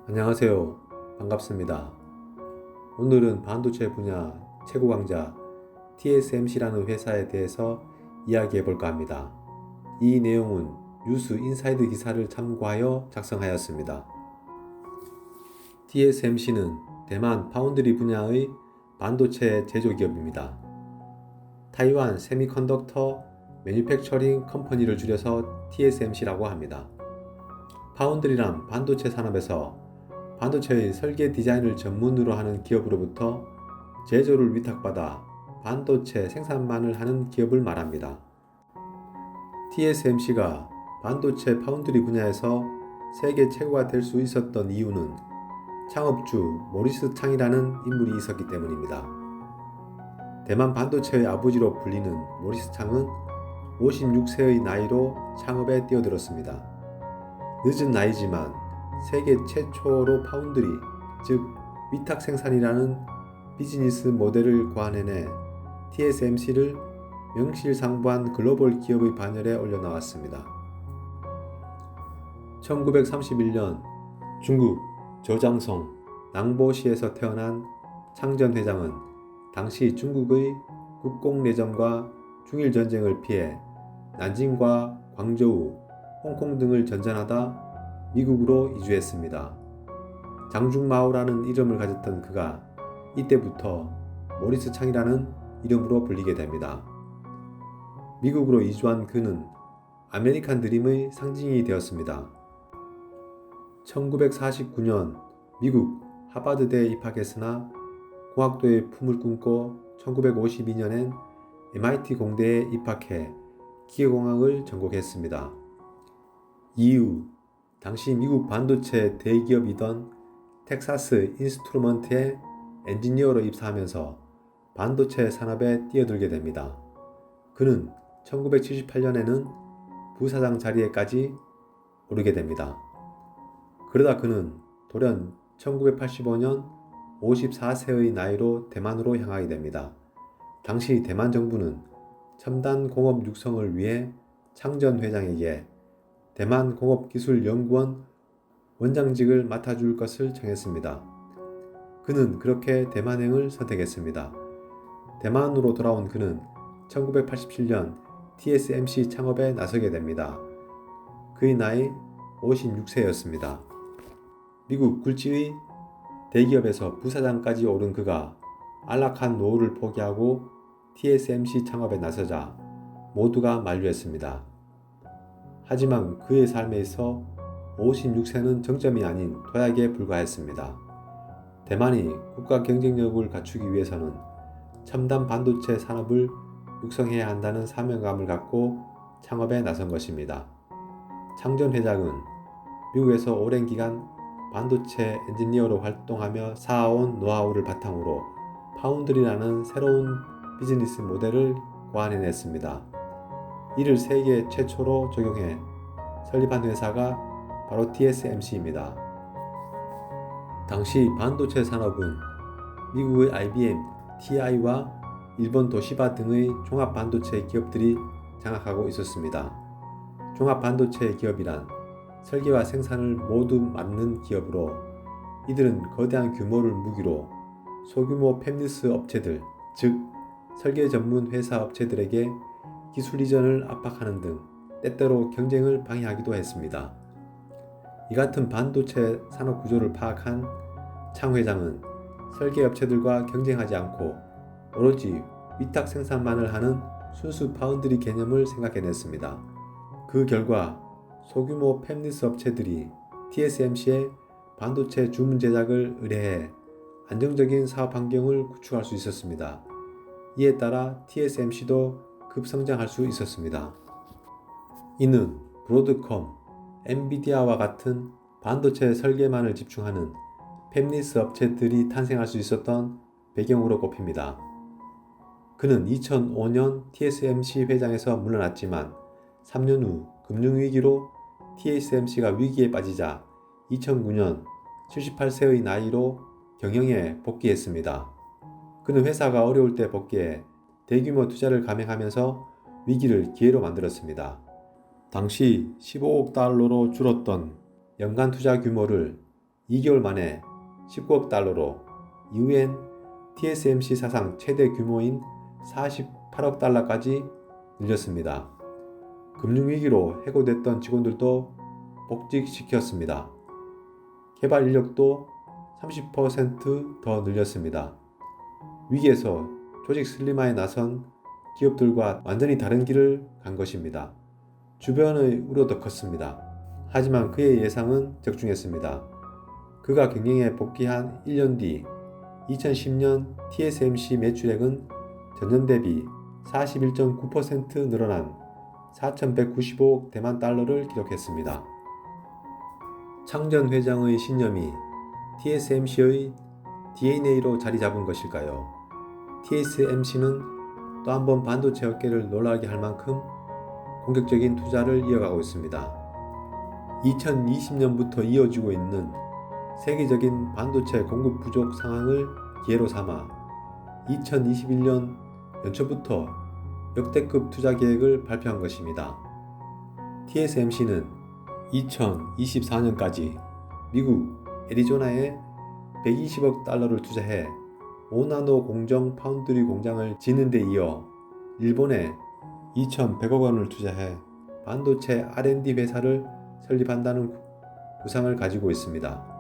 안녕하세요. 반갑습니다. 오늘은 반도체 분야 최고 강자 TSMC라는 회사에 대해서 이야기해 볼까 합니다. 이 내용은 뉴스 인사이드 기사를 참고하여 작성하였습니다. TSMC는 대만 파운드리 분야의 반도체 제조기업입니다. 타이완 세미컨덕터 매뉴팩처링 컴퍼니를 줄여서 TSMC라고 합니다. 파운드리란 반도체 산업에서 반도체의 설계 디자인을 전문으로 하는 기업으로부터 제조를 위탁받아 반도체 생산만을 하는 기업을 말합니다. TSMC가 반도체 파운드리 분야에서 세계 최고가 될 수 있었던 이유는 창업주 모리스 창이라는 인물이 있었기 때문입니다. 대만 반도체의 아버지로 불리는 모리스 창은 56세의 나이로 창업에 뛰어들었습니다. 늦은 나이지만 세계 최초로 파운드리, 즉 위탁 생산이라는 비즈니스 모델을 고안해내 TSMC를 명실상부한 글로벌 기업의 반열에 올려놓았습니다. 1931년 중국 저장성 낭보시에서 태어난 창전 회장은 당시 중국의 국공내전과 중일전쟁을 피해 난징과 광저우, 홍콩 등을 전전하다 미국으로 이주했습니다. 장중마오라는 이름을 가졌던 그가 이때부터 모리스 창이라는 이름으로 불리게 됩니다. 미국으로 이주한 그는 아메리칸 드림의 상징이 되었습니다. 1949년 미국 하버드대에 입학했으나 공학도의 품을 꿈꿔 1952년엔 MIT 공대에 입학해 기계공학을 전공했습니다. 이후 당시 미국 반도체 대기업이던 텍사스 인스트루먼트의 엔지니어로 입사하면서 반도체 산업에 뛰어들게 됩니다. 그는 1978년에는 부사장 자리에까지 오르게 됩니다. 그러다 그는 돌연 1985년 54세의 나이로 대만으로 향하게 됩니다. 당시 대만 정부는 첨단 공업 육성을 위해 창전 회장에게 대만공업기술연구원 원장직을 맡아줄 것을 청했습니다. 그는 그렇게 대만행을 선택했습니다. 대만으로 돌아온 그는 1987년 TSMC 창업에 나서게 됩니다. 그의 나이 56세였습니다. 미국 굴지의 대기업에서 부사장까지 오른 그가 안락한 노후를 포기하고 TSMC 창업에 나서자 모두가 만류했습니다. 하지만 그의 삶에 있어 56세는 정점이 아닌 도약에 불과했습니다. 대만이 국가 경쟁력을 갖추기 위해서는 첨단 반도체 산업을 육성해야 한다는 사명감을 갖고 창업에 나선 것입니다. 창전 회장은 미국에서 오랜 기간 반도체 엔지니어로 활동하며 쌓아온 노하우를 바탕으로 파운드리라는 새로운 비즈니스 모델을 고안해냈습니다. 이를 세계 최초로 적용해 설립한 회사가 바로 TSMC입니다. 당시 반도체 산업은 미국의 IBM, TI와 일본 도시바 등의 종합 반도체 기업들이 장악하고 있었습니다. 종합 반도체 기업이란 설계와 생산을 모두 맡는 기업으로 이들은 거대한 규모를 무기로 소규모 팹리스 업체들, 즉 설계 전문 회사 업체들에게 기술 이전을 압박하는 등 때때로 경쟁을 방해하기도 했습니다. 이 같은 반도체 산업 구조를 파악한 창 회장은 설계 업체들과 경쟁하지 않고 오로지 위탁 생산만을 하는 순수 파운드리 개념을 생각해냈습니다. 그 결과 소규모 팹리스 업체들이 TSMC에 반도체 주문 제작을 의뢰해 안정적인 사업 환경을 구축할 수 있었습니다. 이에 따라 TSMC도 급성장할 수 있었습니다. 이는 브로드컴, 엔비디아와 같은 반도체 설계만을 집중하는 팹리스 업체들이 탄생할 수 있었던 배경으로 꼽힙니다. 그는 2005년 TSMC 회장에서 물러났지만 3년 후 금융위기로 TSMC가 위기에 빠지자 2009년 78세의 나이로 경영에 복귀했습니다. 그는 회사가 어려울 때 복귀해 대규모 투자를 감행하면서 위기를 기회로 만들었습니다. 당시 15억 달러로 줄었던 연간 투자 규모를 2개월 만에 19억 달러로 이후엔 TSMC 사상 최대 규모인 48억 달러까지 늘렸습니다. 금융위기로 해고됐던 직원들도 복직시켰습니다. 개발 인력도 30% 더 늘렸습니다. 위기에서 조직 슬림화에 나선 기업들과 완전히 다른 길을 간 것입니다. 주변의 우려도 컸습니다. 하지만 그의 예상은 적중했습니다. 그가 경영에 복귀한 1년 뒤 2010년 TSMC 매출액은 전년 대비 41.9% 늘어난 4,195억 대만 달러를 기록했습니다. 창전 회장의 신념이 TSMC의 DNA로 자리 잡은 것일까요? TSMC는 또 한 번 반도체 업계를 놀라게 할 만큼 공격적인 투자를 이어가고 있습니다. 2020년부터 이어지고 있는 세계적인 반도체 공급 부족 상황을 기회로 삼아 2021년 연초부터 역대급 투자 계획을 발표한 것입니다. TSMC는 2024년까지 미국 애리조나에 120억 달러를 투자해 5나노 공정 파운드리 공장을 짓는 데 이어 일본에 2,100억 원을 투자해 반도체 R&D 회사를 설립한다는 구상을 가지고 있습니다.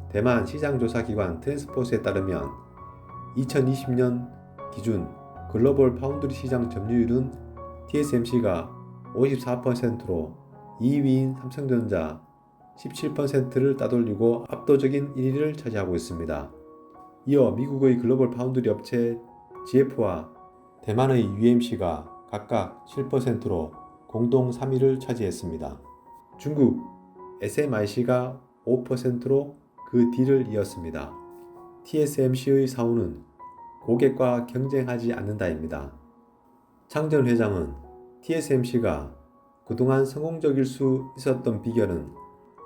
대만 시장조사기관 트랜스포스에 따르면 2020년 기준 글로벌 파운드리 시장 점유율은 TSMC가 54%로 2위인 삼성전자 17%를 따돌리고 압도적인 1위를 차지하고 있습니다. 이어 미국의 글로벌 파운드리 업체 GF와 대만의 UMC가 각각 7%로 공동 3위를 차지했습니다. 중국 SMIC가 5%로 그 뒤를 이었습니다. TSMC의 사우는 고객과 경쟁하지 않는다입니다. 창전 회장은 TSMC가 그동안 성공적일 수 있었던 비결은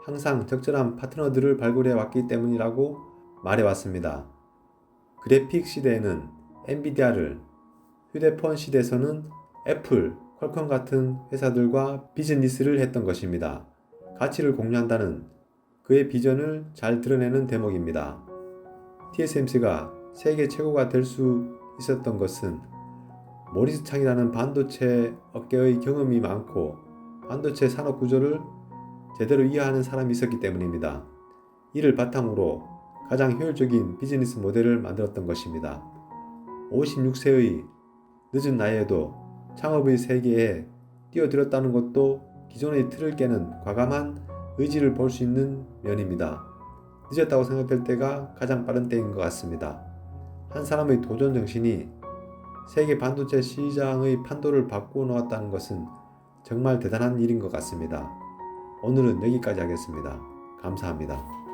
항상 적절한 파트너들을 발굴해 왔기 때문이라고 말해왔습니다. 그래픽 시대에는 엔비디아를, 휴대폰 시대에서는 애플, 퀄컴 같은 회사들과 비즈니스를 했던 것입니다. 가치를 공유한다는 그의 비전을 잘 드러내는 대목입니다. TSMC가 세계 최고가 될 수 있었던 것은 모리스 창이라는 반도체 업계의 경험이 많고 반도체 산업 구조를 제대로 이해하는 사람이 있었기 때문입니다. 이를 바탕으로 가장 효율적인 비즈니스 모델을 만들었던 것입니다. 56세의 늦은 나이에도 창업의 세계에 뛰어들었다는 것도 기존의 틀을 깨는 과감한 의지를 볼 수 있는 면입니다. 늦었다고 생각될 때가 가장 빠른 때인 것 같습니다. 한 사람의 도전 정신이 세계 반도체 시장의 판도를 바꾸어 놓았다는 것은 정말 대단한 일인 것 같습니다. 오늘은 여기까지 하겠습니다. 감사합니다.